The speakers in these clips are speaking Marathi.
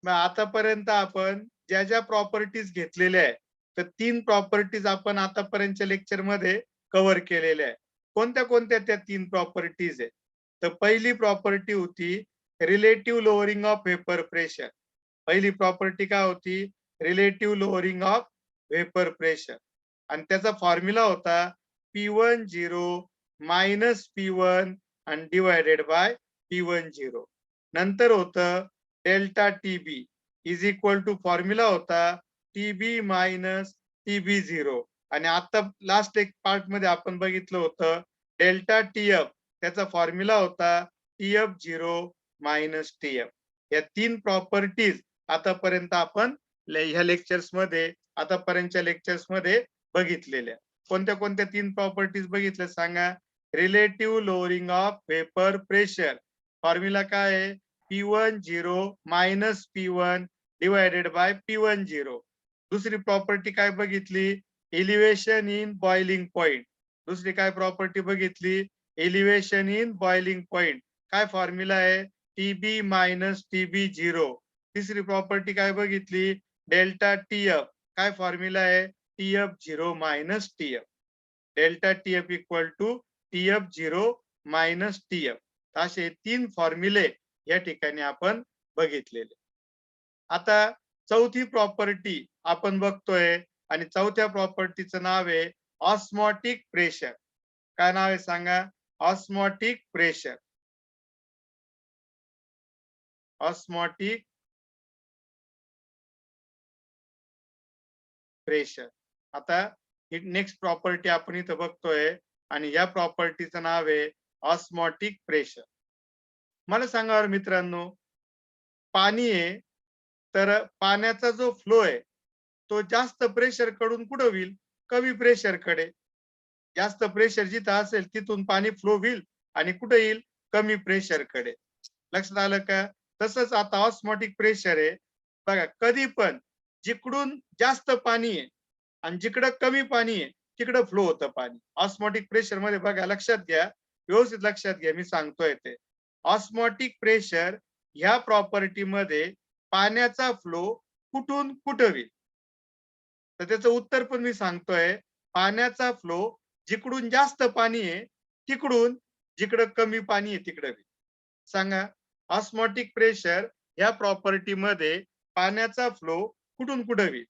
मग आतापर्यंत आपण ज्या ज्या प्रॉपर्टीज घेतलेल्या आहे, तर 3 प्रॉपर्टीज आपण आतापर्यंतच्या लेक्चर मध्ये कव्हर केलेल्या आहे. कोणत्या कोणत्या त्या 3 प्रॉपर्टीज आहे? तर पहिली प्रॉपर्टी होती relative lowering of vapour pressure. पहिली प्रॉपर्टी काय होती? Relative lowering of vapour pressure. आणि त्याचा फॉर्म्युला होता P10 मायनस P1 आणि डिवायडेड बाय P10. नंतर होतं delta TB is equal to formula होता टीबी मायनस TB0. आणि आता लास्ट एक पार्ट मध्ये आपण बघितलं होतं डेल्टा टीएफ. त्याचा फॉर्म्युला होता TF0 मायनस TF. या 3 प्रॉपर्टीज आतापर्यंत आपण ह्या लेक्चर्स मध्ये आतापर्यंतच्या लेक्चर्स मध्ये बघितलेल्या. कोणत्या कोणत्या 3 प्रॉपर्टीज बघितल्या सांगा? Relative lowering of vapour pressure. Formula काय आहे? P10 minus P1 divided by P10. दुसरी प्रॉपर्टी काय बघितली? Elevation in boiling point. दुसरी काय प्रॉपर्टी बघितली? Elevation in boiling point. काय फॉर्म्युला आहे? TB minus TB0. तिसरी प्रॉपर्टी काय बघितली? Delta TF. काय फॉर्म्युला आहे? TF0 minus TF. Delta TF equal to TF0 minus TF. असे 3 फॉर्म्युले या ठिकाणी आपण बघितलेले. आता चौथी प्रॉपर्टी आपण बघतोय आणि चौथ्या प्रॉपर्टीचं नाव आहे ऑस्मॉटिक प्रेशर. काय नाव आहे सांगा? Osmotic pressure. Osmotic pressure. आता ही नेक्स्ट प्रॉपर्टी आपण इथं बघतोय आणि या प्रॉपर्टीचं नाव आहे ऑस्मॉटिक प्रेशर. मला सांगा मित्रांनो, पाणी आहे तर पाण्याचा जो फ्लो आहे तो जास्त प्रेशर कडून कुठं होईल? कमी प्रेशर कडे. जास्त प्रेशर जिथं असेल तिथून पाणी फ्लो होईल आणि कुठे येईल? कमी प्रेशर कडे. लक्षात आलं का? तसंच आता ऑस्मॉटिक प्रेशर आहे बघा, कधी पण जिकडून जास्त पाणी आहे आणि जिकडं कमी पाणी आहे तिकडं फ्लो होतं पाणी. ऑस्मॉटिक प्रेशर मध्ये बघा, लक्षात घ्या, व्यवस्थित लक्षात घ्या, मी सांगतोय ते. ऑस्मॉटिक प्रेशर ह्या प्रॉपर्टी मध्ये पाण्याचा फ्लो कुठून कुठं होईल? तर त्याचं उत्तर पण मी सांगतोय. पाण्याचा फ्लो जिकडून जास्त पाणी आहे तिकडून जिकडं कमी पाणी आहे तिकडे होईल. सांगा, ऑस्मॉटिक प्रेशर या प्रॉपर्टी मध्ये पाण्याचा फ्लो कुठून कुठं होईल?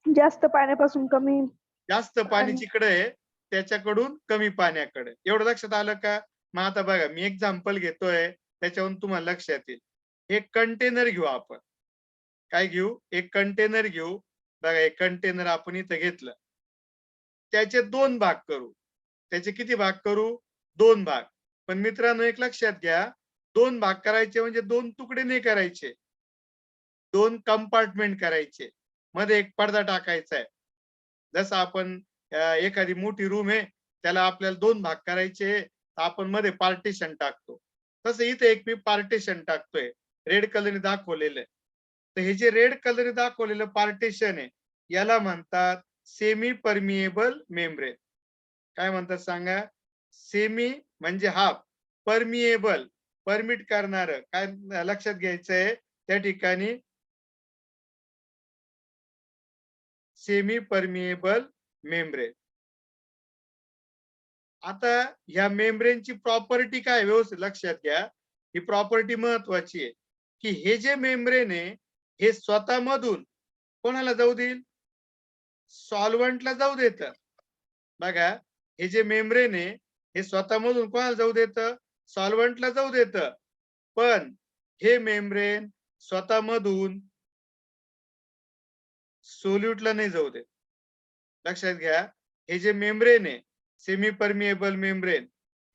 जास्त पाण्यापासून कमी. जास्त पाणी जिकडे आहे त्याच्याकडून कमी पाण्याकडे. एवढं लक्षात आलं का? मग आता बघा, मी एक्झाम्पल घेतोय त्याच्यावरून तुम्हाला लक्षात येईल. एक कंटेनर घेऊ आपण. काय घेऊ? एक कंटेनर घेऊ. बघा, एक कंटेनर आपण इथं घेतलं. त्याचे 2 भाग करू. त्याचे किती भाग करू? 2 भाग. पण मित्रांनो एक लक्षात घ्या, 2 भाग करायचे म्हणजे 2 तुकडे नाही करायचे. 2 कंपार्टमेंट करायचे. मध्ये एक पडदा टाकायचा आहे. जसं आपण एखादी मोठी रूम आहे त्याला आपल्याला 2 भाग करायचे, तर आपण मध्ये पार्टिशन टाकतो. तसं इथे एक मी पार्टिशन टाकतोय. रेड कलरने दाखवलेलं आहे. तर हे जे रेड कलरने दाखवलेलं पार्टिशन आहे याला म्हणतात सेमी परमिएबल मेम्ब्रेन. काय म्हणतात सांगा? सेमी म्हणजे हाफ, परमिएबल परमिट करणार. काय लक्षात घ्यायचंय त्या ठिकाणी? Semi permeable membrane. आता ह्या मेम्ब्रेनची प्रॉपर्टी काय व्यवस्थित लक्षात घ्या. ही प्रॉपर्टी महत्वाची आहे की हे जे मेम्ब्रेन आहे हे स्वतःमधून कोणाला जाऊ देईल? सॉल्व्हंटला जाऊ देत. बघा, हे जे मेम्ब्रेन आहे हे स्वतःमधून कोणाला जाऊ देत? सॉल्व्हंटला जाऊ देत. पण हे मेम्ब्रेन स्वतःमधून सोल्यूटला नाही जाऊ देत. लक्षात घ्या, हे जे मेम्ब्रेन आहे सेमी परमिएबल मेम्ब्रेन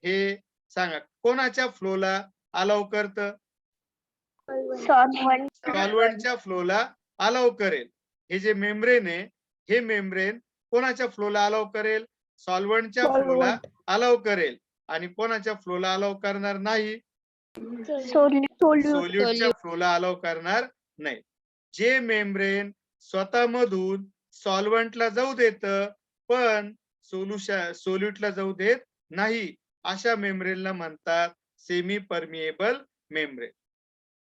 हे सांगा कोणाच्या फ्लोला अलाउ करतं? सॉल्व्हंटच्या फ्लोला अलाउ करेल. हे जे मेम्ब्रेन आहे हे मेम्ब्रेन कोणाच्या फ्लोला अलाउ करेल? सॉल्व्हंटच्या फ्लोला अलाउ करेल. आणि कोणाच्या फ्लोला अलाउ करणार नाही? सोल्यूटच्या फ्लोला अलाउ करणार नाही. जे मेम्ब्रेन स्वतःमधून सॉल्व्हंटला जाऊ देत पण सोल्यूटला जाऊ देत नाही, अशा मेम्ब्रेनला म्हणतात semi permeable membrane.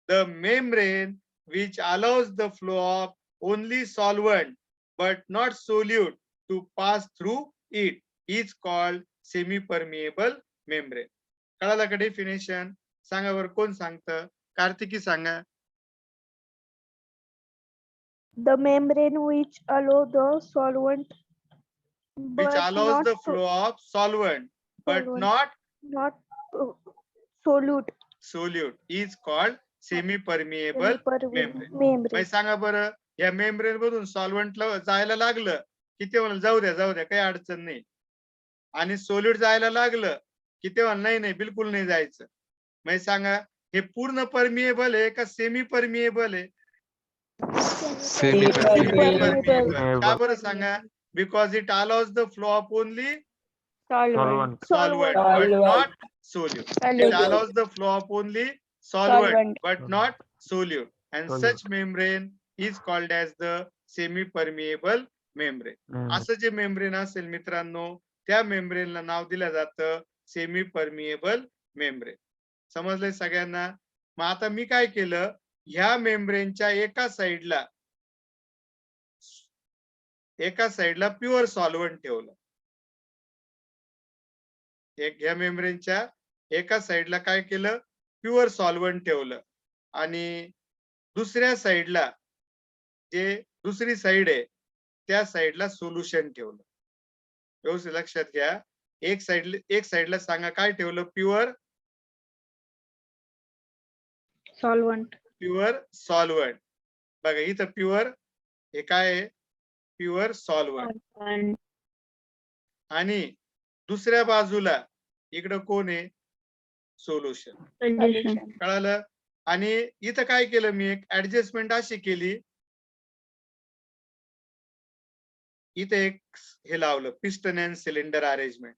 the membrane which allows the flow of only solvent but not solute to pass through it is called semi-permeable membrane. कळालं का डेफिनेशन? सांगा बरं, कोण सांगतं? कार्तिकी सांगा. The membrane which allow the solvent Which but allows not the flow of solvent but solvent. not solute solute is called semi-permeable membrane. membrane. मग सांगा बरं, या मेम्ब्रेन मधून सॉल्व्हंट जायला लागलं की ते म्हणलं जाऊ द्या काही अडचण नाही, आणि सोल्यूट जायला लागलं की ते म्हणलं नाही नाही बिलकुल नाही जायचं. मग सांगा, हे पूर्ण परमिएबल आहे का सेमी परमिएबल आहे? Semi Semi-permeable. का बरं सांगा? Because it allows the flow of only Solvent. solvent but not solute. It allows the flow of only solvent but not solute, and such membrane is called as the semi-permeable membrane. असं जे मेम्ब्रेन असेल मित्रांनो, त्या मेम्ब्रेनला नाव दिलं जातं सेमी परमिएबल मेम्ब्रेन. समजलंय सगळ्यांना? मग आता मी काय केलं, ह्या मेम्ब्रेनच्या एका साइडला प्युअर सॉल्व्हंट ठेवलं. ह्या मेम्ब्रेनच्या एका साइडला काय केलं, प्युअर सॉल्व्हंट ठेवलं, आणि दुसऱ्या साइडला जे दुसरी साइड आहे त्या साइडला सोल्युशन ठेवलं. व्यवस्थित लक्षात घ्या. एक साइडला सांगा काय ठेवलं, प्युअर Solvent. Pure solvent. बघा इथं प्युअर, हे काय आहे, प्युअर सॉल्व्हंट, आणि दुसऱ्या बाजूला इकडं कोण आहे, सोल्युशन. कळालं? आणि इथं काय केलं मी, एक ऍडजस्टमेंट अशी केली, इथे एक हे लावलं पिस्टन अँड सिलेंडर अरेंजमेंट,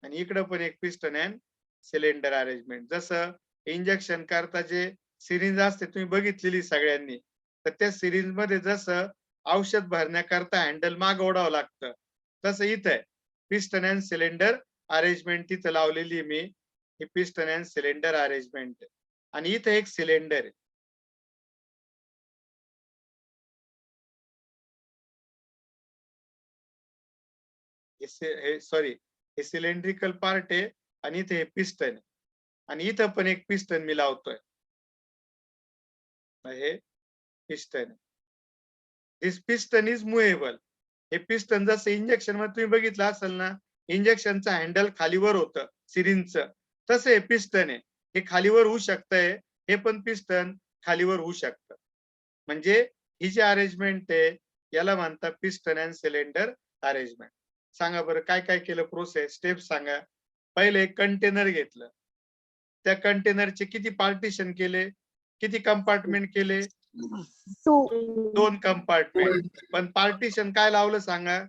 आणि इकडं पण एक पिस्टन अँड सिलेंडर अरेंजमेंट. जसं इंजेक्शन करता जे सिरिंज असते तुम्ही बघितलेली सगळ्यांनी, तर त्या सिरिंज मध्ये जसं औषध भरण्याकरता हँडल माग ओढावं लागतं, तसं इथं आहे पिस्टन अँड सिलेंडर अरेंजमेंट तिथं लावलेली मी. हे पिस्टन अँड सिलेंडर अरेंजमेंट, आणि इथं एक सिलेंडर आहे. सॉरी, हे सिलेंड्रिकल पार्ट आहे, आणि इथे हे पिस्टन आहे, आणि इथं पण एक पिस्टन मी लावतोय. हे piston, this piston is movable. हे पिस्टन जसं इंजेक्शन मध्ये तुम्ही बघितलं असेल ना, इंजेक्शनचं हँडल खालीवर होतं सिरिंजचं, तसं हे पिस्टन आहे, हे खालीवर होऊ शकतंय, हे पण पिस्टन खालीवर होऊ शकतं. म्हणजे ही जी अरेंजमेंट आहे याला म्हणतात पिस्टन अँड सिलेंडर अरेंजमेंट. सांगा बरं काय काय केलं, प्रोसेस स्टेप सांगा. पहिले एक कंटेनर घेतलं, त्या कंटेनरचे किती पार्टिशन केले, किती कंपार्टमेंट केले, 2 कंपार्टमेंट. पण पार्टिशन काय लावलं सांगा,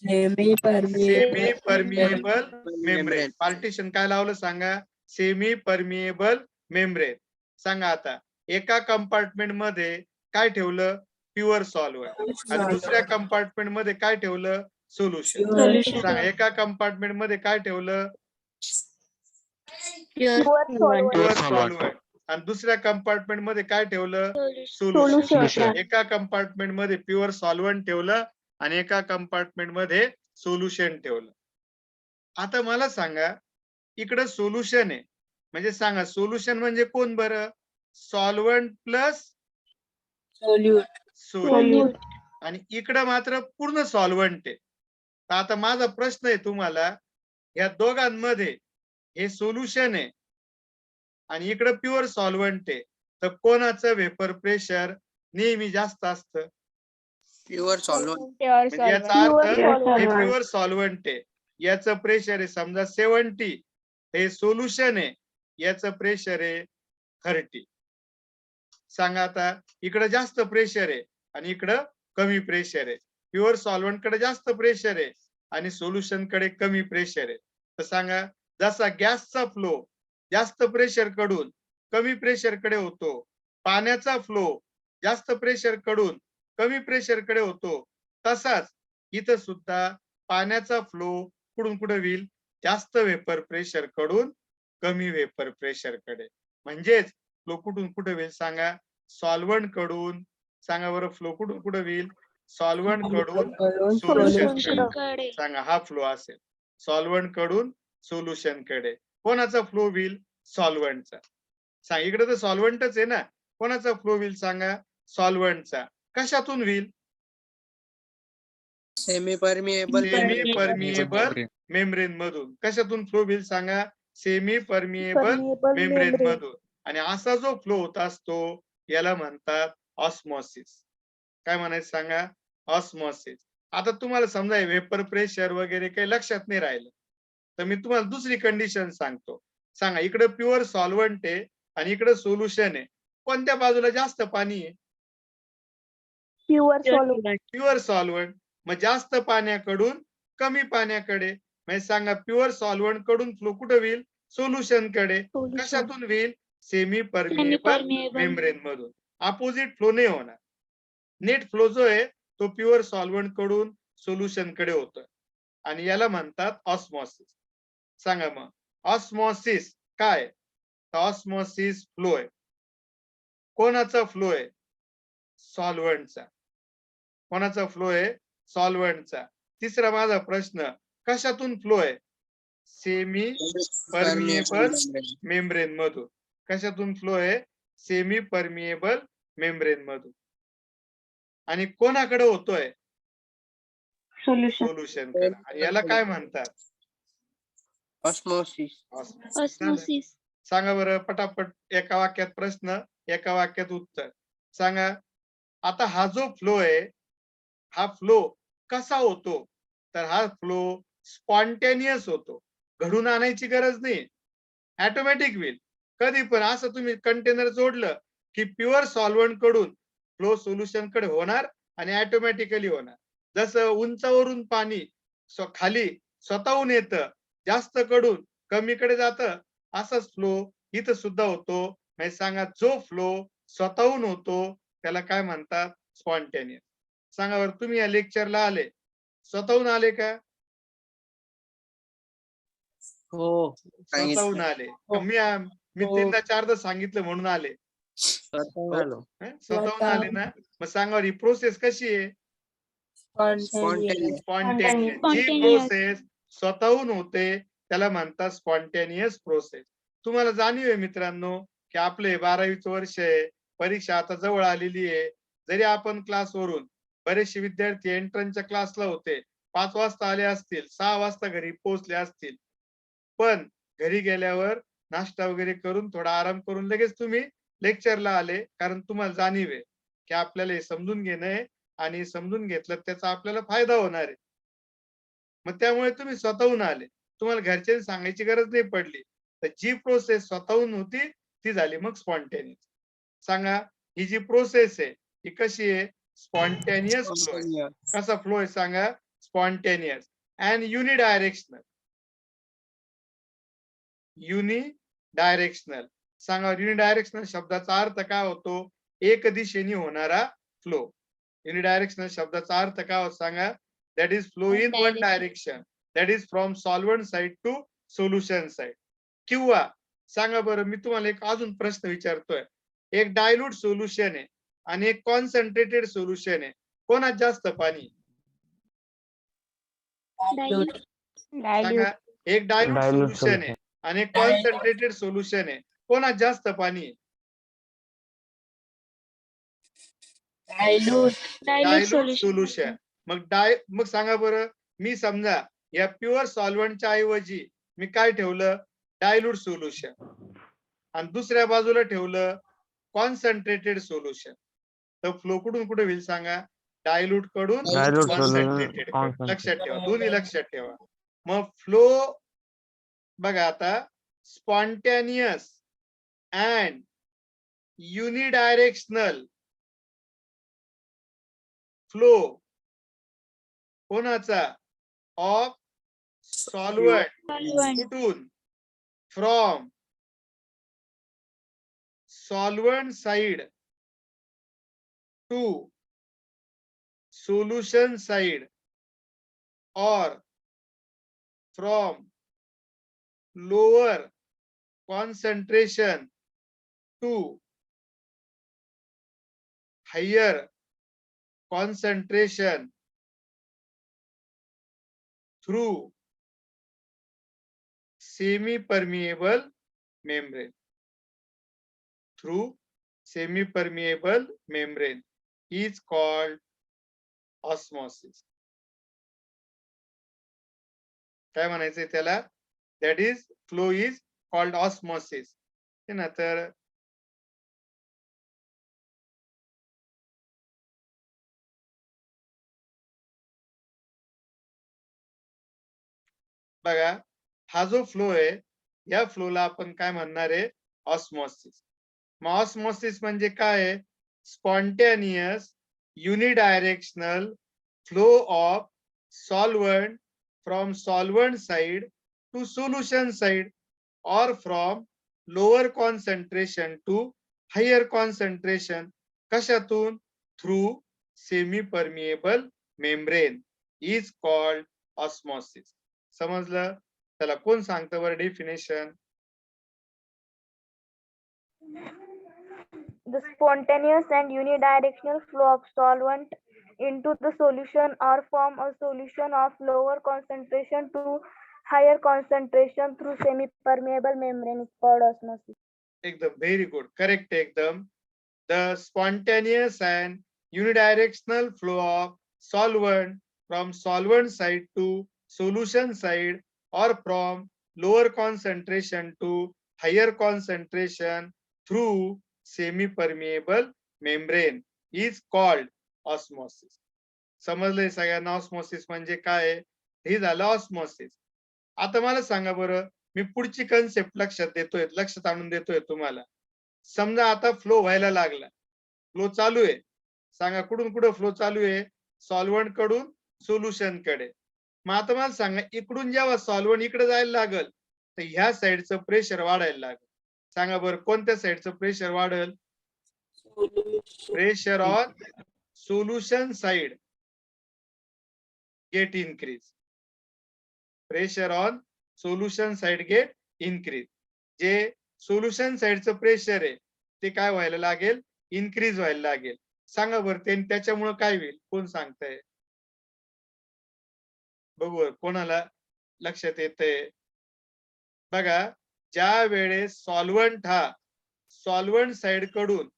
सेमी परमिएबल मेम्ब्रेन. पार्टिशन काय लावलं सांगा, सेमी परमिएबल मेम्ब्रेन. सांगा आता, एका कंपार्टमेंट मध्ये काय ठेवलं, प्युअर सॉल्व्हंट, आणि दुसऱ्या कंपार्टमेंट मध्ये काय ठेवलं, सोल्युशन. सांगा एका कंपार्टमेंट मध्ये काय ठेवलं, प्युअर सॉल्व्हंट, आणि दुसऱ्या कंपार्टमेंट मध्ये काय ठेवलं, सोल्युशन. एका कंपार्टमेंट मध्ये प्युअर सॉल्व्हंट ठेवलं आणि एका कंपार्टमेंट मध्ये सोल्युशन ठेवलं. आता मला सांगा, इकडं सोल्युशन आहे, म्हणजे सांगा सोल्युशन म्हणजे कोण बरं, सॉल्व्हंट प्लस सोल्यूट, आणि इकडं मात्र पूर्ण सॉल्व्हंट आहे. तर आता माझा प्रश्न आहे तुम्हाला, या दोघांमध्ये हे सोल्युशन आहे आणि इकडं प्युअर सॉल्व्हंट आहे, तर कोणाचं वेपर प्रेशर नेहमी जास्त असतं, प्युअर सॉल्व्हंट. म्हणजे याचा अर्थ हे प्युअर सॉल्व्हंट आहे, याचं प्रेशर आहे समजा 70, हे सोल्युशन आहे याचं प्रेशर आहे 30. सांगा आता, इकडे जास्त प्रेशर आहे आणि इकडं कमी प्रेशर आहे, प्युअर सॉल्व्हंट कडे जास्त प्रेशर आहे आणि सोल्युशन कडे कमी प्रेशर आहे. तर सांगा, जसा गॅसचा फ्लो जास्त प्रेशर कडून कमी प्रेशर कडे होतो, पाण्याचा फ्लो जास्त प्रेशर कडून कमी प्रेशर कडे होतो, तसाच इथं सुद्धा पाण्याचा फ्लो कुठून कुठे होईल, जास्त वेपर प्रेशर कडून कमी वेपर प्रेशर कडे. म्हणजेच फ्लो कुठून कुठे होईल सांगा, सॉल्व्हंट कडून. सांगा बरं, फ्लो कुठून कुठे होईल, सॉल्व्हंट कडून सोल्युशन Solution कडे. सांगा हा फ्लो असेल, सॉल्व्हंट कडून सोल्युशन कडे. कोणाचा फ्लो होईल, सॉल्व्हंटचा. सांग, इकडे तर सॉल्व्हंटच आहे ना, कोणाचा फ्लो होईल सांगा, सॉल्व्हंटचा. कशातून होईल, semi permeable semi permeable membrane मधून. कशातून फ्लो होईल सांगा, semi permeable permeable membrane membrane. मधून. आणि असा जो फ्लो होत असतो याला म्हणतात ऑस्मॉसिस. काय म्हणायचं सांगा, ऑस्मॉसिस. आता तुम्हाला समजा वेपर प्रेशर वगैरे काही लक्षात नाही राहिलं, तर मी तुम्हाला दुसरी कंडिशन सांगतो. सांगा, इकडे प्युअर सॉल्व्हंट आहे आणि इकडे सोल्युशन आहे, कोणत्या बाजूला जास्त पाणी आहे, Pure solvent. Pure solvent. मग जास्त पाण्याकडून कमी पाण्याकडे. म्हणजे सांगा, प्युअर सॉल्व्हंट कडून फ्लो कुठे होईल, सोल्युशन कडे. Solution. कशातून होईल, सेमी परमिएबल मेम्ब्रेन मधून. अपोजिट फ्लो नाही होणार. नेट फ्लो जो आहे तो प्युअर सॉल्व्हंट कडून सोल्युशन कडे होतोय आणि याला म्हणतात ऑस्मॉसिस. सांगा मग, ऑस्मॉसिस काय, ऑस्मॉसिस फ्लो आहे. कोणाचा फ्लो आहे, सॉल्व्हंटचा. कोणाचा फ्लो आहे, सॉल्व्हंटचा. तिसरा माझा प्रश्न, कशातून फ्लो आहे, सेमी परमिएबल मेम्ब्रेन मधून. कशातून फ्लो आहे, सेमी परमिएबल मेम्ब्रेन मधून. आणि कोणाकडे होतोय, सोल्युशन कडे. आणि याला काय म्हणतात, ऑस्मोसिस. Osmosis. सांगा बरं पटापट, एका वाक्यात प्रश्न, एका वाक्यात उत्तर सांगा. आता हा जो फ्लो आहे, हा फ्लो कसा होतो, तर हा फ्लो स्पॉन्टेनियस होतो. घडून आणायची गरज नाही, ऑटोमॅटिक होईल. कधी पण असं तुम्ही कंटेनर जोडलं की प्युअर सॉल्व्हंट कडून फ्लो सोल्युशन कडे होणार आणि ऑटोमॅटिकली होणार. जसं उंचावरून पाणी खाली स्वतःहून येतं, जास्त कडून कमीकडे जातं, असाच फ्लो इथं सुद्धा होतो. म्हणजे सांगा, जो फ्लो स्वतःहून होतो त्याला काय म्हणतात, स्पॉन्टेनियस. सांगा बरं, तुम्ही या लेक्चरला आले, स्वतःहून आले का, हो, स्वतःहून आले? मी तीनदा चारदा सांगितलं म्हणून आले, स्वतःहून आलो. स्वतःहून आले ना. मग सांगा ही प्रोसेस कशी आहे, स्पॉन्टेनियस. स्पॉन्टेनियस. जी प्रोसेस स्वतःहून होते त्याला म्हणतात स्पॉन्टेनियस प्रोसेस. तुम्हाला जाणीव आहे मित्रांनो की आपले 12वीचं वर्ष आहे, परीक्षा आता जवळ आलेली आहे. जरी आपण क्लासवरून, बरेचसे विद्यार्थी एंट्रन्सच्या क्लासला होते, 5 वाजता आले असतील, 6 वाजता घरी पोहोचले असतील, पण घरी गेल्यावर नाश्ता वगैरे करून थोडा आराम करून लगेच तुम्ही लेक्चरला आले, कारण तुम्हाला जाणीव आहे की आपल्याला हे समजून घेणं आहे आणि समजून घेतलं त्याचा आपल्याला फायदा होणार आहे. मग त्यामुळे तुम्ही स्वतःहून आले, तुम्हाला घरच्यांनी सांगायची गरज नाही पडली. तर जी प्रोसेस स्वतःहून होती ती झाली मग स्पॉन्टेनियस. सांगा, ही जी प्रोसेस आहे ही कशी आहे, स्पॉन्टेनियस फ्लो आहे. कसा फ्लो आहे सांगा, स्पॉन्टेनियस अँड युनिडायरेक्शनल. युनिडायरेक्शनल. सांगा, युनिडायरेक्शनल शब्दाचा अर्थ काय होतो, एक दिशेने होणारा फ्लो. युनिडायरेक्शनल शब्दाचा अर्थ काय होतो सांगा, that is flow in one direction, that is from solvent side to solution side. किंवा सांगा बरं, मी तुम्हाला एक अजून प्रश्न विचारतोय, एक डायल्यूट सोल्युशन आहे आणि एक कॉन्सन्ट्रेटेड सोल्युशन आहे, कोणात जास्त पाणी, सांगा. एक डायल्यूट सोल्युशन आहे आणि एक कॉन्सन्ट्रेटेड सोल्युशन आहे, कोणात जास्त पाणी, डायल्यूट सोल्युशन. मग सांगा बरं, मी समजा या प्युअर सॉल्व्हंटच्या ऐवजी मी काय ठेवलं, डायल्यूट सोल्युशन, आणि दुसऱ्या बाजूला ठेवलं कॉन्सन्ट्रेटेड सोल्युशन. तर फ्लो कुठून कुठे होईल सांगा, डायल्यूट कडून कॉन्सन्ट्रेटेड. लक्षात ठेवा, दोन्ही लक्षात ठेवा. मग फ्लो बघा आता, स्पॉन्टेनियस अँड युनिडायरेक्शनल फ्लो कोणाचा, ऑफ सॉल्व्हंट. कुठून, from solvent side to solution side or from lower concentration to higher concentration through semi-permeable membrane. Through semi-permeable membrane is called osmosis. काय म्हणायचंय त्याला? That is flow is called osmosis. हे ना, तर बघा, हा जो फ्लो आहे, या फ्लोला आपण काय म्हणणार आहे? ऑस्मॉसिस. मग ऑस्मॉसिस म्हणजे काय आहे? Spontaneous unidirectional flow of solvent from solvent side to solution side or from lower concentration to higher concentration. कशातून? Through semi-permeable membrane is called osmosis. समजलं? त्याला कोण सांगतं बरं definition? The spontaneous and unidirectional flow of solvent into the solution or from a solution of lower concentration to higher concentration through semi-permeable membrane is called osmosis. एकदम व्हेरी गुड, करेक्ट एकदम. The spontaneous and unidirectional flow of solvent from solvent side to solution side or from lower concentration to higher concentration through semi-permeable membrane is called osmosis. समजलंय सगळ्यांना ऑस्मोसिस म्हणजे काय? हे झालं ऑस्मोसिस. आता मला सांगा बरं, मी पुढची कन्सेप्ट लक्षात देतोय, लक्षात आणून देतोय तुम्हाला. समजा आता फ्लो व्हायला लागला, फ्लो चालू आहे. सांगा कुठून कुठं फ्लो चालू आहे? सॉल्व्हंट कडून सोल्युशन कडे. मग आता मला सांगा, इकडून जेव्हा सॉल्व्हंट इकडे जायला लागल, तर ह्या साईडचं प्रेशर वाढायला लागेल. सांगा बरं, कोणत्या साईडचं प्रेशर वाढेल? Pressure on solution side get increase. Pressure on solution side get increase. जे सोल्युशन साइडचं प्रेशर आहे ते काय व्हायला लागेल? इनक्रीज व्हायला लागेल. सांगा बरं, त्याच्यामुळे काय होईल? कोण सांगतंय? बघू कोणाला लक्षात येतंय? बघा, ज्या वेळेस सॉल्व्हंट हा सॉल्व्हंट साइड कडून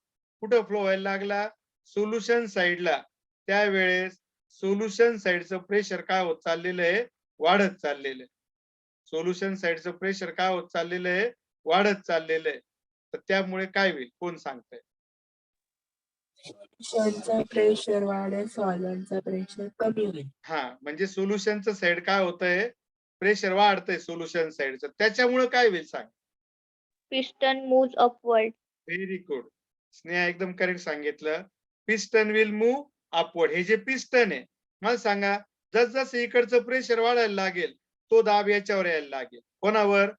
कुठं फ्लो व्हायला लागला? सोल्युशन साइडला, त्यावेळेस सोल्युशन साइडचं प्रेशर काय होत चाललेलं आहे? वाढत चाललेलं आहे. सोल्युशन साइडचं प्रेशर काय होत चाललेलं आहे? वाढत चाललेलं आहे. तर त्यामुळे काय होईल? कोण सांगतंय? सोल्युशनचा प्रेशर वाढेल, सॉल्व्हंटचा प्रेशर कमी होईल. हा, म्हणजे सोल्युशनचं साइड काय होतंय? प्रेशर वाढतंय सोल्युशन साइडचं. त्याच्यामुळे काय होईल सांग? Piston moves upward. Very good, Sneha एकदम करेक्ट सांगितलं. Piston will move upward. हे जे पिस्टन आहे, मला सांगा, जसं इकडचं प्रेशर वाढायला लागेल, तो दाब याच्यावर यायला लागेल. कोणावर?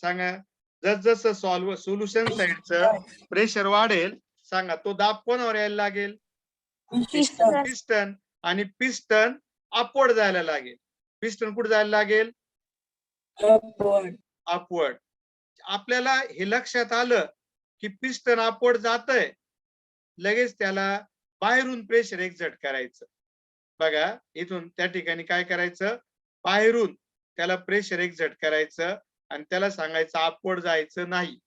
सांगा. जसं सोल्युशन साइडचं प्रेशर वाढेल, सांगा, तो दाब कोणावर यायला लागेल? पिस्टन. आणि पिस्टन अपवर्ड जायला लागेल. पिस्टन कुठे जायला लागेल? अपवर्ड. आपल्याला हे लक्षात आलं की पिस्टन अपवर्ड जातंय, लगेच त्याला बाहेरून प्रेशर एक्झर्ट करायचं. बघा, इथून त्या ठिकाणी काय करायचं? बाहेरून त्याला प्रेशर एक्झर्ट करायचं आणि त्याला सांगायचं अपवर्ड जायचं नाही,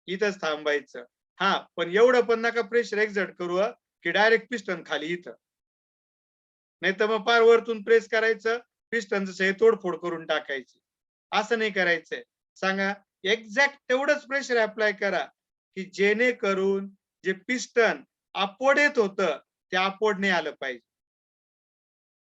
इथंच थांबायचं. हा, पण एवढं पण नका प्रेशर एक्झर्ट करू की डायरेक्ट पिस्टन खाली इथं. नाही तर मग पार वरतून प्रेस करायचं, पिस्टनचं तोडफोड करून टाकायची. असं नाही करायचंय. सांगा, एक्झॅक्ट तेवढंच प्रेशर अप्लाय करा की जेणेकरून जे पिस्टन अपवर्ड येत होतं ते अपवर्ड नाही आलं पाहिजे.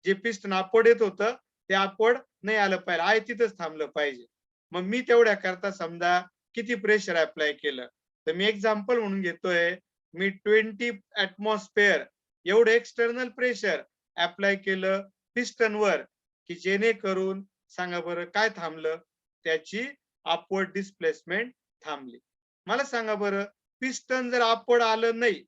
जे पिस्टन अपवर्ड येत होतं ते अपवर्ड नाही आलं पाहिजे, आहे तिथंच थांबलं पाहिजे. मग मी तेवढ्या करता समजा किती प्रेशर अप्लाय केलं, तर मी एक्झाम्पल म्हणून घेतोय, मी 20 ऍटमॉस्फिअर एवढं एक्सटर्नल प्रेशर अप्लाय केलं पिस्टन वर की जेणेकरून सांगा बरं काय थांबलं? त्याची अपवर्ड डिस्प्लेसमेंट थांबली. मला सांगा बरं, पिस्टन जर अपवर्ड आलं नाही,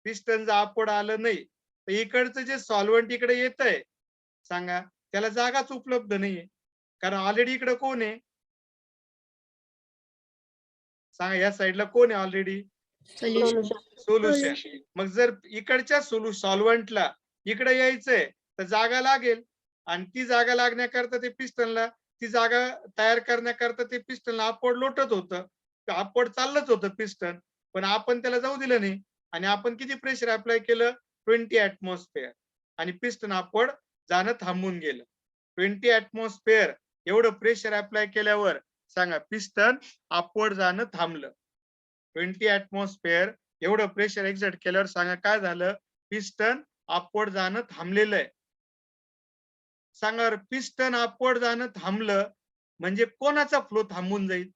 पिस्टन जर अपवर्ड आलं नाही, तर इकडचं जे सॉल्व्हंट इकडे येतंय, सांगा, त्याला जागाच उपलब्ध नाहीये. कारण ऑलरेडी इकडे कोण आहे सांगा, या साईडला कोण आहे ऑलरेडी सोल्युशन. मग जर इकडच्या सॉल्व्हंटला इकडे यायचंय तर जागा लागेल, आणि ती जागा लागण्याकरता ते पिस्टनला ती जागा तयार करण्याकरता ते पिस्टनला अपवर्ड लोटत होतं, अपवर्ड चाललंच होतं पिस्टन, पण आपण त्याला जाऊ दिलं नाही. आणि आपण किती प्रेशर अप्लाय केलं 20 ऍटमॉस्फिअर, आणि पिस्टन अपवर्ड जाणं थांबून गेलं. 20 ऍटमॉस्फिअर एवढं प्रेशर अप्लाय केल्यावर सांगा पिस्टन अपवर्ड जाणं थांबलं. 20 ऍटमॉस्फिअर एवढं प्रेशर एक्झर्ट केल्यावर सांगा काय झालं, पिस्टन अपवर्ड जाणं थांबलेलं आहे. सांगा पिस्टन अपवर्ड जाणं थांबलं म्हणजे कोणाचा फ्लो थांबून जाईल?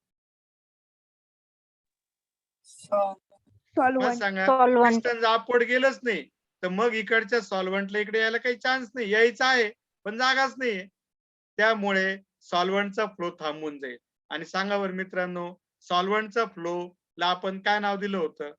मग सांगा पिस्टन अपवर्ड गेलंच नाही तर मग इकडच्या सॉल्व्हंटला इकडे यायला काही चान्स नाही, यायचं आहे पण जागाच नाहीये, त्यामुळे सॉल्व्हंटचा फ्लो थांबून जाईल. आणि सांगा बरं मित्रांनो, सॉल्व्हंटचा फ्लो ला आपण काय नाव दिलं होतं?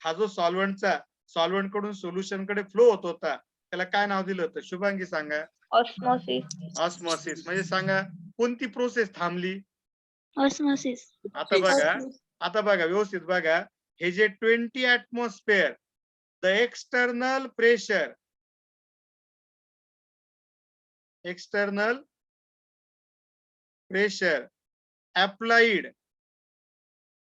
हा जो सॉल्व्हंट कडून सोल्युशन कडे फ्लो होत होता त्याला काय नाव दिलं होतं? शुभांगी सांगा. ऑस्मॉसिस. म्हणजे सांगा कोणती प्रोसेस थांबली? ऑस्मोसिस. आता बघा व्यवस्थित बघा, हे जे 20 atmosphere the external pressure applied,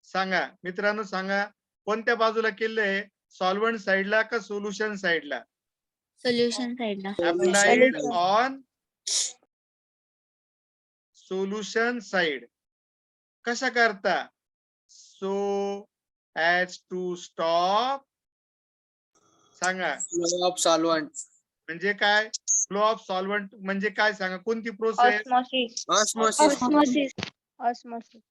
सांगा मित्रांनो, सांगा कोणत्या बाजूला केलंय, सॉल्व्हंट साइडला का सोल्युशन साइडला? सोल्युशन साइडला. Applied on solution side. कशा करता? सो ऍज टू स्टॉप, सांगा फ्लो ऑफ सॉल्व्हंट. म्हणजे काय? फ्लो ऑफ सॉल्व्हंट म्हणजे काय सांगा, कोणती process? Osmosis.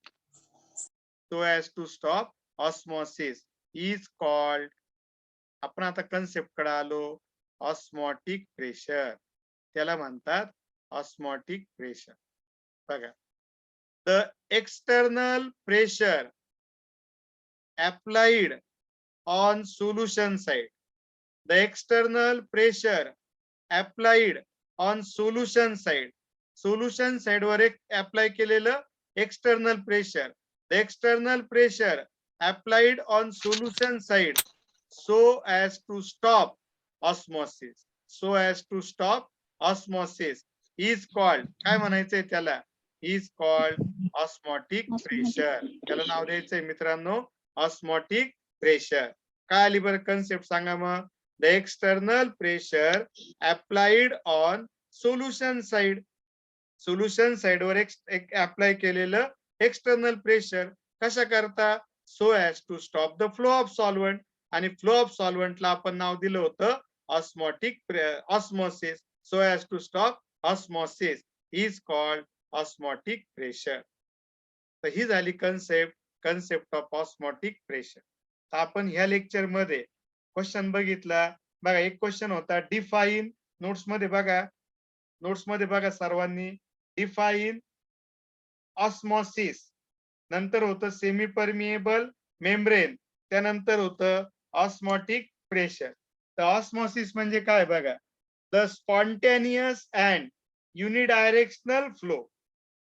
so as to stop osmosis is called, आपण आता कन्सेप्ट कडे आलो, ऑस्मॉटिक प्रेशर. त्याला म्हणतात ऑस्मॉटिक प्रेशर. बघा, the external pressure applied on solution side, the external pressure applied on solution side, solution side वर एक अप्लाय केलेलं external pressure, the external pressure applied on solution side so as to stop osmosis is called, काय म्हणायचंय त्याला? is called osmotic pressure. त्याला नाव द्यायचंय मित्रांनो ऑस्मॉटिक प्रेशर. काय आली बरं कन्सेप्ट सांगा मग? the external pressure applied on solution side, solution side वर एक अप्लाय केलेलं एक्सटर्नल प्रेशर कशा करता? So as to stop the flow of solvent. आणि फ्लो ऑफ सॉल्व्हंटला आपण नाव दिलं होतं osmosis. So as to stop osmosis is called osmotic pressure. तर ही झाली कन्सेप्ट ऑफ ऑस्मॉटिक प्रेशर. तर आपण ह्या लेक्चर मध्ये क्वेश्चन बघितला. बघा, एक क्वेश्चन होता डिफाईन, नोट्स मध्ये बघा सर्वांनी, डिफाईन ऑस्मॉसिस, नंतर होतं सेमी परमिएबल मेम्ब्रेन, त्यानंतर होतं ऑस्मॉटिक प्रेशर. तर ऑस्मॉसिस म्हणजे काय बघा, the spontaneous and unidirectional flow,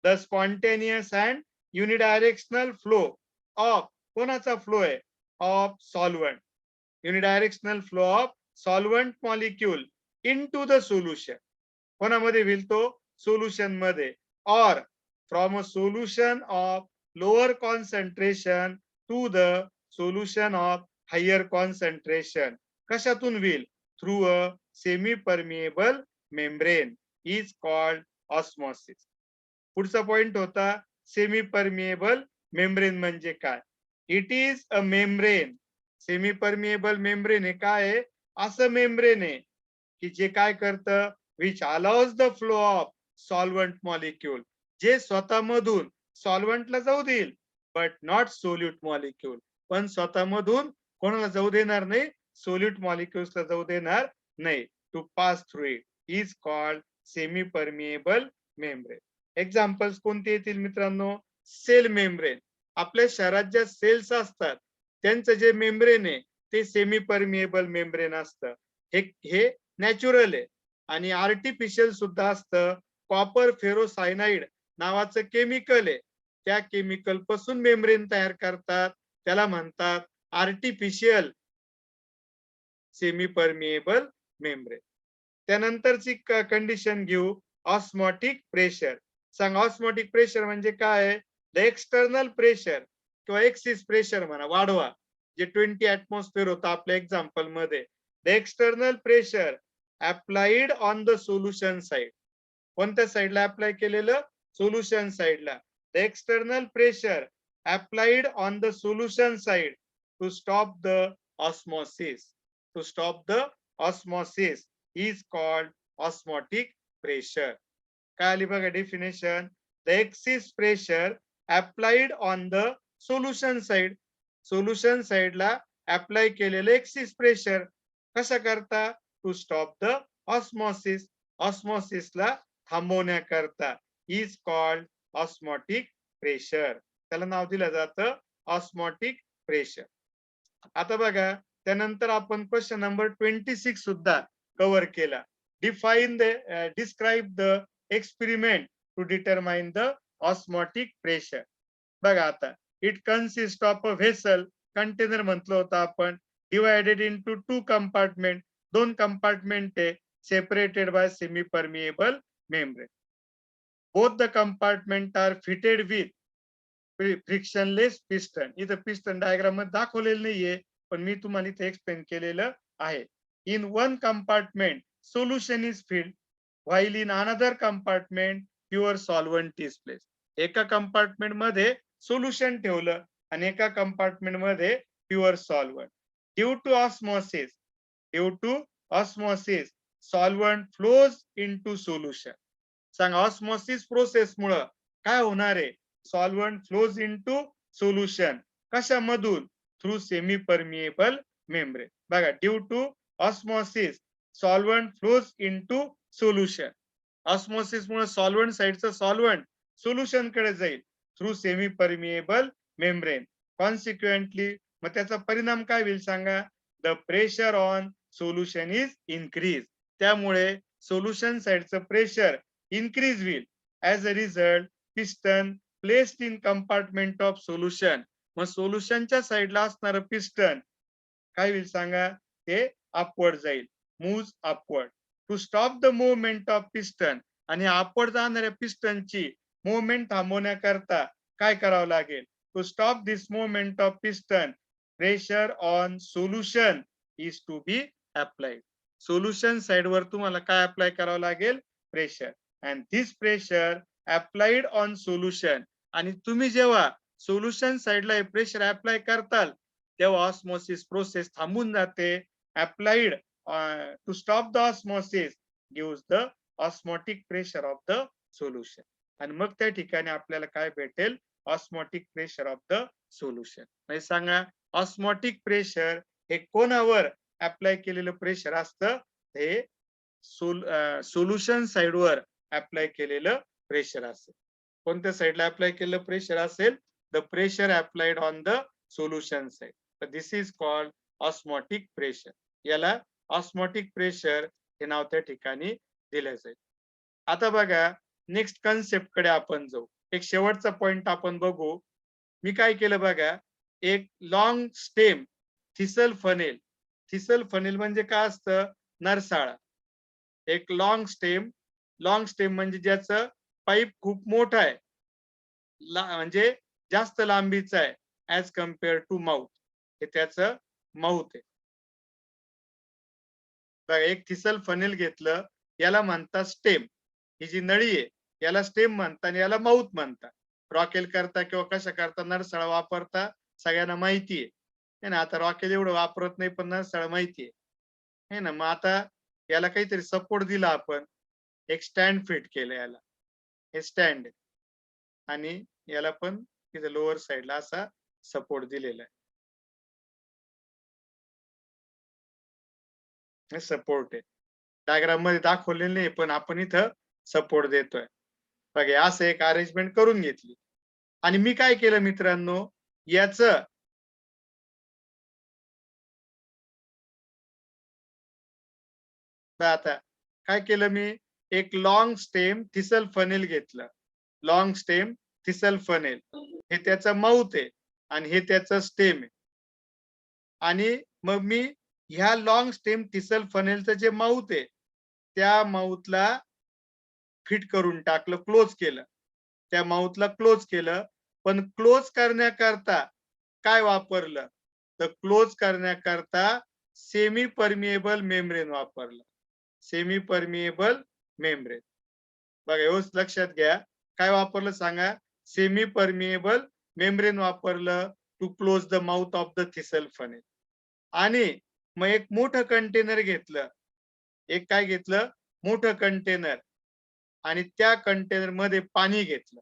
the spontaneous and unidirectional flow of, कोणाचा फ्लो आहे? Of solvent. Unidirectional flow of solvent molecule into the solution. कोणामध्ये होईल तो? सोल्युशन मध्ये. और from a solution of lower concentration to the solution of higher concentration. कशातून होईल? Through a semi permeable membrane is called osmosis. पुढचा पॉइंट होता सेमी परमिएबल मेम्ब्रेन म्हणजे काय? It is a membrane. Semi permeable membrane हे काय आहे? असं मेम्ब्रेन आहे की जे काय करतं, which allows the flow of solvent molecule, जे स्वतःमधून सॉल्व्हंटला जाऊ देईल, but not solute molecule, पण स्वतःमधून कोणाला जाऊ देणार नाही? solute molecules ला जाऊ देणार नाही. to pass through it is called semi permeable membrane. Examples कोणते येतील मित्रांनो? Cell membrane. आपल्या शरीरात ज्या सेल्स असतात त्यांचं जे मेम्ब्रेन आहे ते सेमी परमिएबल मेम्ब्रेन असतं. हे नॅचरल आहे. आणि आर्टिफिशियल सुद्धा असतं, कॉपर फेरोसायनाइड नावाचं केमिकल आहे, त्या केमिकल पासून मेम्ब्रेन तयार करतात, त्याला म्हणतात आर्टिफिशियल सेमी परमिएबल मेम्ब्रेन. त्यानंतरची कंडिशन घेऊ ऑस्मॉटिक प्रेशर. सांग ऑस्मॉटिक प्रेशर म्हणजे काय? द एक्सटर्नल प्रेशर किंवा एक्सिस प्रेशर म्हणा, वाढवा, जे 20 ऍटमॉस्फिअर होतं आपल्या एक्झाम्पल मध्ये. The external pressure applied on the solution side. कोणत्या साइडला अप्लाय केलेलं? सोल्युशन साइडला. The external pressure applied on the solution side to stop the osmosis. To stop the osmosis is called osmotic pressure. काय आली बघा definition? the excess pressure applied on the solution side. Solution साइडला अप्लाय केलेलं एक्सिस प्रेशर कशा करता? To stop the osmosis. ऑस्मॉसिसला थांबवण्याकरता इज कॉल्ड ऑस्मॉटिक प्रेशर. त्याला नाव दिलं जातं ऑस्मॉटिक प्रेशर. आता बघा त्यानंतर आपण क्वेश्चन नंबर 26 सुद्धा कव्हर केला. Describe the experiment to determine the osmotic pressure. बघा आता it consist of a vessel, container म्हटलं होतं आपण, डिवायडेड इंटू 2 कंपार्टमेंट. 2 कंपार्टमेंट आहे, separated by semi permeable membrane. Both the compartment are fitted with frictionless piston. इथं पिस्टन डायग्राम मध्ये दाखवलेलं नाहीये, पण मी तुम्हाला इथे एक्सप्लेन केलेलं आहे. In one compartment, solution is filled, while in another compartment, pure solvent is placed. एका कंपार्टमेंट मध्ये सोल्युशन ठेवलं आणि एका कंपार्टमेंट मध्ये pure solvent. Due to osmosis solvent flows into solution. सांगा ऑस्मॉसिस प्रोसेस मुळे काय होणार आहे? Solvent flows into solution. कशामधून? Through semi permeable membrane. बघा due to osmosis solvent flows into solution. Osmosis मुळे सॉल्व्हंट साइडचं सॉल्व्हंट सोल्युशन कडे जाईल through semi permeable membrane. Consequently मग त्याचा परिणाम काय होईल सांगा? The pressure on solution is increase. त्यामुळे सोल्युशन साइडचं प्रेशर इन्क्रीज होईल. As a result piston placed in compartment of solution. मग सोल्युशनच्या साइडला असणारं पिस्टन काय होईल सांगा? ते अपवर्ड जाईल, move upward. To stop the movement of piston. आणि अपवर्ड जाणाऱ्या पिस्टनची मुवमेंट थांबवण्याकरता काय करावं लागेल? To stop this movement of piston pressure on solution is to be applied. Solution side वर तुम्हाला काय अप्लाय करावं लागेल? Pressure. And this pressure applied on solution. आणि तुम्ही जेव्हा सोल्युशन साइडला हे प्रेशर अप्लाय करताल तेव्हा ऑस्मॉसिस प्रोसेस थांबून जाते. applied to stop the osmosis gives the osmotic pressure of the solution. आणि मग त्या ठिकाणी आपल्याला काय भेटेल? Osmotic pressure of the solution. म्हणजे सांगा ऑस्मॉटिक प्रेशर हे कोणावर अप्लाय केलेलं प्रेशर असतं? हे सोल्युशन साइडवर अप्लाय केलेलं प्रेशर असेल. कोणत्या साइडला अप्लाय केलेलं प्रेशर असेल? The pressure applied on the solution side. तर दिस इज कॉल्ड ऑस्मॉटिक प्रेशर. याला ऑस्मॉटिक प्रेशर हे नाव त्या ठिकाणी दिलं जाईल. आता बघा नेक्स्ट कन्सेप्ट कडे आपण जाऊ. एक शेवटचा पॉइंट आपण बघू. मी काय केलं बघा, एक long stem thistle funnel. Thistle funnel म्हणजे काय असतं? नरसाळा. एक लॉंग स्टेम म्हणजे ज्याचं पाईप खूप मोठा आहे, म्हणजे जास्त लांबीचा आहे ऍज कम्पेअर टू माउथ. हे त्याचं माउथ आहे. बघा एक थिसल फनेल घेतलं, याला म्हणतात स्टेम. ही जी नळी आहे याला स्टेम म्हणतात आणि याला माउथ म्हणतात. रॉकेल करता किंवा कशा करता नरसाळा वापरता सगळ्यांना माहिती आहे ना. आता रॉकेल एवढं वापरत नाही पण नरसाळा माहिती आहे ना. मग आता याला काहीतरी सपोर्ट दिला आपण, एक स्टँड फिट केलं याला. हे स्टँड आहे आणि याला पण तिथे लोअर साइडला असा सपोर्ट दिलेला आहे. सपोर्ट आहे. डायग्राम मध्ये दाखवलेलं नाही पण आपण इथं सपोर्ट देतोय. बघा असं एक अरेंजमेंट करून घेतली. आणि मी काय केलं मित्रांनो, याच आता काय केलं मी, एक लॉंग स्टेम थिसल फनेल घेतलं. लॉंग स्टेम थिसल फनेल हे त्याचं माउथ आहे आणि हे त्याचं स्टेम आहे. आणि मग मी ह्या लॉंग स्टेम थिसल फनेलचं जे माउथ आहे त्या माउथला फिट करून टाकलं, क्लोज केलं. त्या माउथला क्लोज केलं. पण क्लोज करण्याकरता काय वापरलं? तर क्लोज करण्याकरता सेमी परमिएबल मेम्ब्रेन वापरलं. Semi permeable membrane. बघा व्यवस्थित लक्षात घ्या. काय वापरलं सांगा? सेमी परमिएबल मेम्ब्रेन वापरलं to close the mouth of the thistle funnel. आणि मग एक मोठं कंटेनर घेतलं. एक काय घेतलं? मोठं कंटेनर. आणि त्या कंटेनर मध्ये पाणी घेतलं,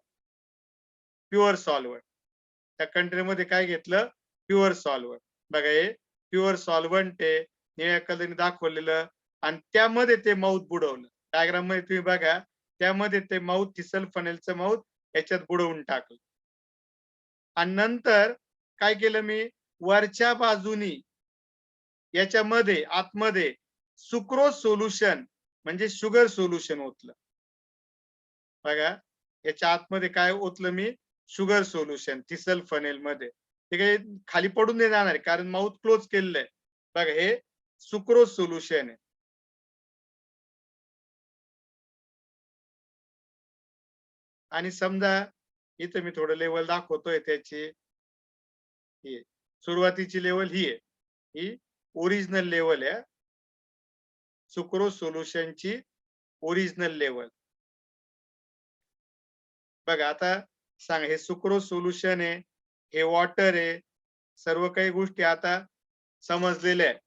प्युअर सॉल्व्हंट. त्या कंटेनर मध्ये काय घेतलं? Pure solvent. बघा हे प्युअर सॉल्व्हंट आहे, निळ्या कलरने दाखवलेलं. आणि त्यामध्ये ते माउथ बुडवलं. डायग्राम मध्ये तुम्ही बघा, त्यामध्ये ते माउथ थिसल फनेलचं माउथ याच्यात बुडवून टाकलं. आणि नंतर काय केलं मी? वरच्या बाजूनी याच्यामध्ये आतमध्ये सुक्रोज सोल्युशन म्हणजे शुगर सोल्युशन ओतलं. बघा याच्या आतमध्ये काय ओतलं मी? शुगर सोल्युशन थिसल फनेल मध्ये. ते काही खाली पडून नाही जाणार कारण माउथ क्लोज केलेलं आहे. बघा हे सुक्रोज सोल्युशन आहे. आणि समजा इथं मी थोडं लेवल दाखवतोय त्याची. ही सुरुवातीची लेवल ही आहे, ही ओरिजिनल लेवल आहे. सुक्रोज सोल्युशनची ओरिजिनल लेवल. बघा आता सांगा, हे सुक्रोज सोल्युशन आहे, हे वॉटर आहे, सर्व काही गोष्टी आता समजलेल्या आहे.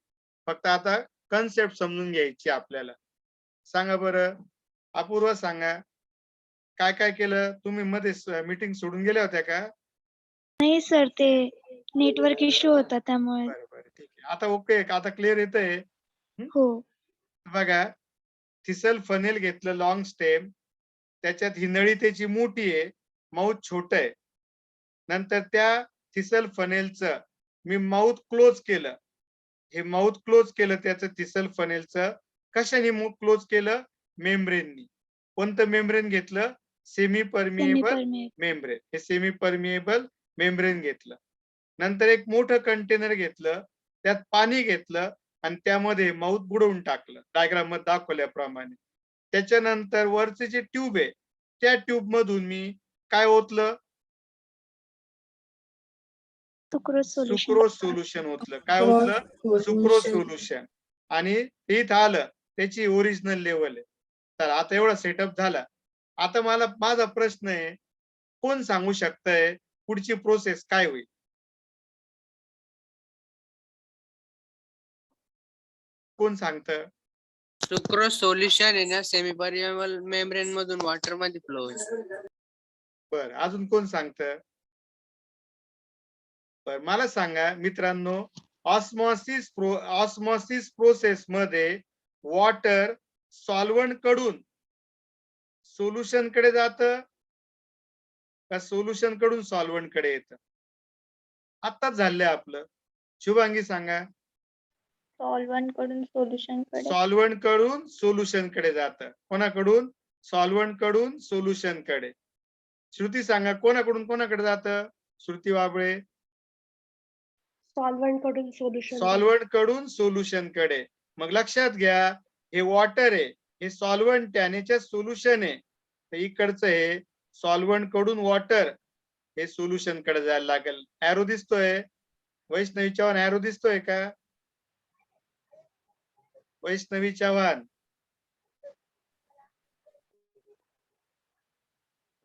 फक्त आता कन्सेप्ट समजून घ्यायची आपल्याला. सांगा बरं अपूर्व, सांगा काय काय केलं तुम्ही? मध्ये मीटिंग सोडून गेल्या होत्या का? नाही सर, ते नेटवर्क इश्यू होता त्यामुळे. बरं बरं ठीक आहे. आता ओके, आता क्लिअर येतंय? हो. बघा थिसल फनेल घेतलं लॉंग स्टेम, त्याच्यात ही नळी त्याची मोठी आहे, माउथ छोट आहे. नंतर त्या थिसल फनेलचं मी माउथ क्लोज केलं. हे माउथ क्लोज केलं त्याचं थिसल फनेलचं. कशाने क्लोज केलं? मेम्ब्रेननी. कोणतं मेम्ब्रेन घेतलं? Semi permeable membrane. हे सेमी परमिएबल मेम्ब्रेन घेतलं. नंतर एक मोठं कंटेनर घेतलं, त्यात पाणी घेतलं आणि त्यामध्ये माउथ बुडवून टाकलं डायग्राम मध्ये दाखवल्याप्रमाणे. त्याच्यानंतर वरचे जे ट्यूब आहे त्या ट्यूब मधून मी काय ओतलं? Sucrose solution. सुक्रोज सोल्युशन ओतलं. काय ओतलं? Sucrose solution. आणि ते इथं आलं, त्याची ओरिजिनल लेवल आहे. तर आता एवढा सेटअप झाला. आता मला माझा प्रश्न आहे, कोण सांगू शकतंय पुढची प्रोसेस काय होईल? कोण सांगतं? सुक्रोज सोल्युशन आहे ना, सेमी परमिएबल मेम्ब्रेन मधून वॉटर मध्ये फ्लो होईल. बर अजून कोण सांगतं? बर मला सांगा मित्रांनो, ऑस्मॉसिस प्रोसेस मध्ये वॉटर सॉल्व्हंट कडून सोल्युशन कडे जातं का सोल्युशन कडून सॉल्व्हंट कडे येतं? आत्ताच झालंय आपलं. शुभांगी सांगा. सॉल्व्हंट कडून सोल्युशन कडे. सॉल्व्हंट कडून सोल्युशन कडे जातं. कोणाकडून? सॉल्व्हंट कडून सोल्युशन कडे. श्रुती सांगा कोणाकडून कोणाकडे जातं? श्रुती वाबळे. सॉल्व्हंट कडून सोल्युशन. सॉल्व्हंट कडून सोल्युशन कडे. मग लक्षात घ्या, हे वॉटर आहे, हे सॉल्व्हंट आहे आणि याच्यात सोल्युशन आहे. तर इकडचं हे सॉल्व्हंट कडून वॉटर हे सोल्युशन कडे जायला लागेल. एरो दिसतोय? वैष्णवी चव्हाण एरो दिसतोय का? Vaishnavi Chavan,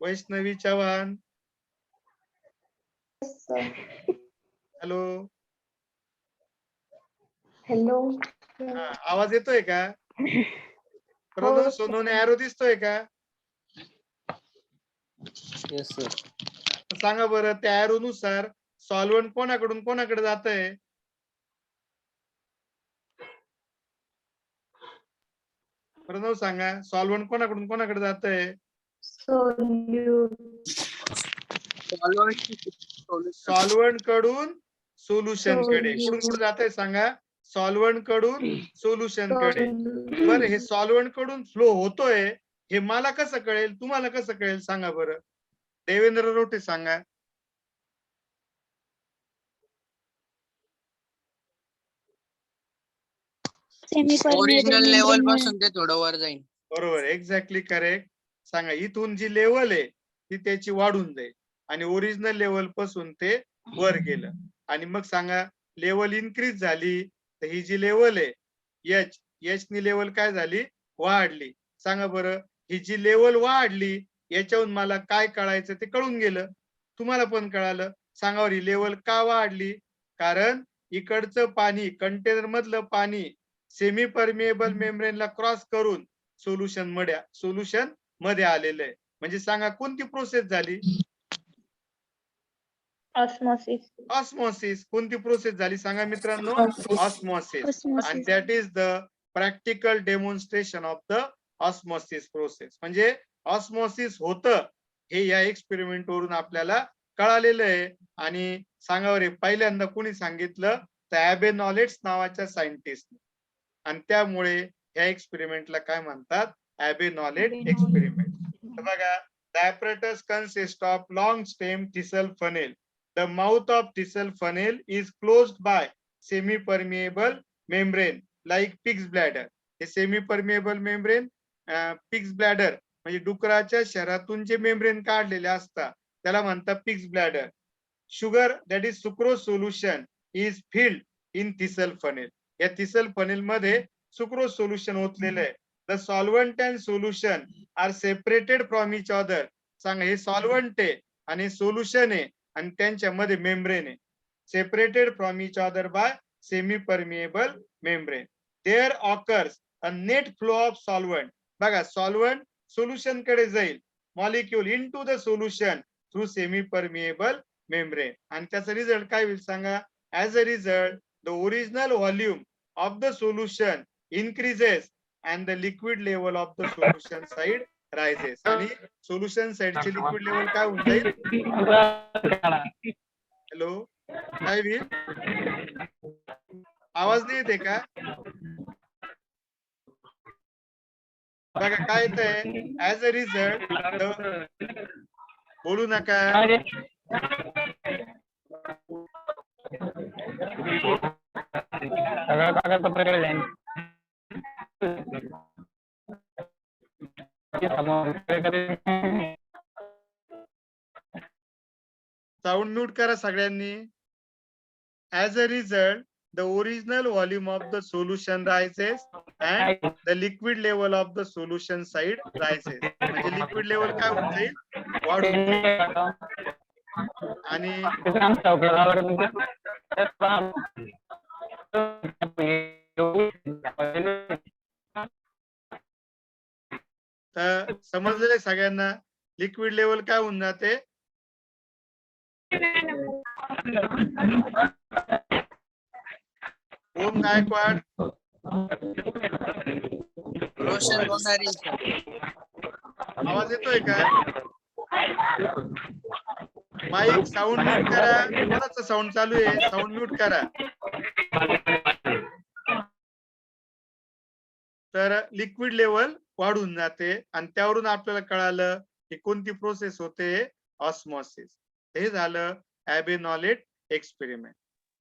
Vaishnavi Chavan, hello hello. आवाज येतोय का? प्रणव सोनवणे एरो दिसतोय का? Yes sir. सांगा बरं त्या एरो नुसार सॉल्व्हंट कोणाकडून कोणाकडे जातंय? प्रणव सांगा सॉल्व्हंट कोणाकडून कोणाकडे जातंय? सॉल्व्हंट कडून सोल्युशन कडे. कुठून कुठे जातंय सांगा? सॉल्व्हंट कडून सोल्युशन कडे. बरं हे सॉल्व्हंट कडून फ्लो होतोय हे मला कसं कळेल, तुम्हाला कसं कळेल सांगा बरं. देवेंद्र रोटे सांगा. सेमी ओरिजिनल लेवल परमिएबल पासून ते थोडं वर जाईल. बरोबर, एक्झॅक्टली करेक्ट. सांगा, इथून जी लेवल आहे ती त्याची वाढून जाईल आणि ओरिजिनल लेवल पासून ते वर गेलं. आणि मग सांगा लेवल इन्क्रीज झाली तर ही जी लेवल आहे एच नी लेवल काय झाली, वाढली. सांगा बरं, ही जी लेवल वाढली याच्याहून मला काय कळायचं ते कळून गेलं, तुम्हाला पण कळालं. सांगा ही लेवल का वाढली, कारण इकडचं पाणी कंटेनर मधलं पाणी सेमी परमिएबल मेम्ब्रेनला क्रॉस करून सोल्युशन मध्ये आलेलं आहे. म्हणजे सांगा कोणती प्रोसेस झाली, ऑस्मोसिस. ऑस्मॉसिस. कोणती प्रोसेस झाली सांगा मित्रांनो, ऑस्मॉसिस. आणि osmosis. That is the practical demonstration of the osmosis process. म्हणजे ऑस्मॉसिस होतं हे या एक्सपेरिमेंट वरून आपल्याला कळालेलं आहे. आणि सांगा बरे पहिल्यांदा कोणी सांगितलं, तर ॲबे नॉलेट्स नावाच्या सायंटिस्ट. आणि त्यामुळे या एक्सपेरिमेंटला काय म्हणतात, ॲबे नॉलेट एक्सपेरिमेंट. तर बघा, the apparatus consists of long stem thistle funnel. The mouth of thistle funnel is closed by semi-permeable membrane like pig's bladder. हे semi-permeable membrane pig's bladder म्हणजे डुकराच्या शरीरातून जे मेम्ब्रेन काढलेले असतात त्याला म्हणतात pigs bladder. Sugar that is sucrose solution is filled in thistle funnel. या थिसल फनेल मध्ये सुक्रोज सोल्युशन ओतलेलं आहे. The solvent and solution are separated from each other. सांगा, हे सॉल्वंट आहे आणि सोल्युशन आहे आणि त्यांच्यामध्ये मेम्ब्रेन आहे. Separated from each other by semi permeable membrane. There occurs a net flow of solvent. बघा, सॉल्वंट सोल्युशन कडे जाईल, molecule into the solution through semi permeable membrane. आणि त्याचा रिझल्ट काय होईल सांगा, as a result the original volume of the solution increases and the liquid level of the solution side rises. आणि सोल्युशन साइडचे लिक्विड लेवल काय होऊन जाईल, हॅलो काय होईल, आवाज नाही येते का, बघा काय येतंय, ऍज अ रिझल्ट, बोलू नका, साऊंड म्यूट करा सगळ्यांनी. As a result the original volume of the solution rises and the liquid level of the solution side rises. म्हणजे लिक्विड लेवल काय होऊन जाईल, वाढून जाईल. आणि तर समजलेलं सगळ्यांना, लिक्विड लेवल काय होऊन जाते, ओम गायकवाड, रोशन लोणारी. आवाज येतोय का, माईक साऊंड म्यूट करा, कोणाचं साऊंड चालू आहे साऊंड म्यूट करा. तर लिक्विड लेवल वाढून जाते आणि त्यावरून आपल्याला कळालं की कोणती प्रोसेस होते, ऑस्मॉसिस. हे झालं ॲबे नॉलेट एक्सपेरिमेंट.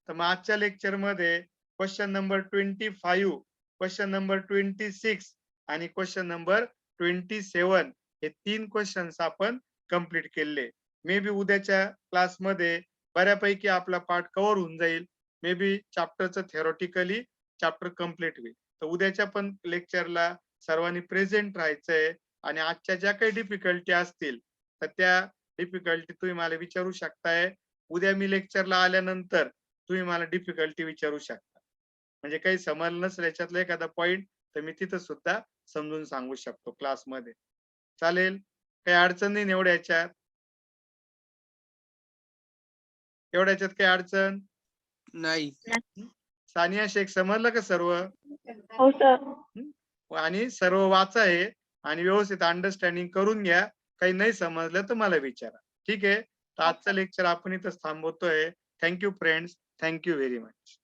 तर मग आजच्या लेक्चर मध्ये क्वेश्चन नंबर 25, क्वेश्चन नंबर 26 आणि क्वेश्चन नंबर 27 हे 3 क्वेश्चन्स आपण कंप्लीट केले. मे बी उद्याच्या क्लासमध्ये बऱ्यापैकी आपला पार्ट कव्हर होऊन जाईल. मे बी चॅप्टरचं थेरोटिकली चॅप्टर कम्प्लीट होईल. तर उद्याच्या पण लेक्चरला सर्वांनी प्रेझेंट राहायचंय आणि आजच्या ज्या काही डिफिकल्टी असतील तर त्या डिफिकल्टी तुम्ही मला विचारू शकताय. उद्या मी लेक्चरला आल्यानंतर तुम्ही मला डिफिकल्टी विचारू शकता. म्हणजे काही समजलं नसेल याच्यातला एखादा पॉइंट तर मी तिथं सुद्धा समजून सांगू शकतो क्लासमध्ये. चालेल, काही अडचण नाही एवढ्या याच्यात, एवढ्या याच्यात काही अडचण नाही. सानिया शेख समजलं का सर्व, हो सर. आणि सर्व वाचा आहे आणि व्यवस्थित अंडरस्टँडिंग करून घ्या. काही नाही समजलं तर मला विचारा. ठीक आहे, तर आजचं लेक्चर आपण इथं थांबवतोय. Thank you friends, thank you very much.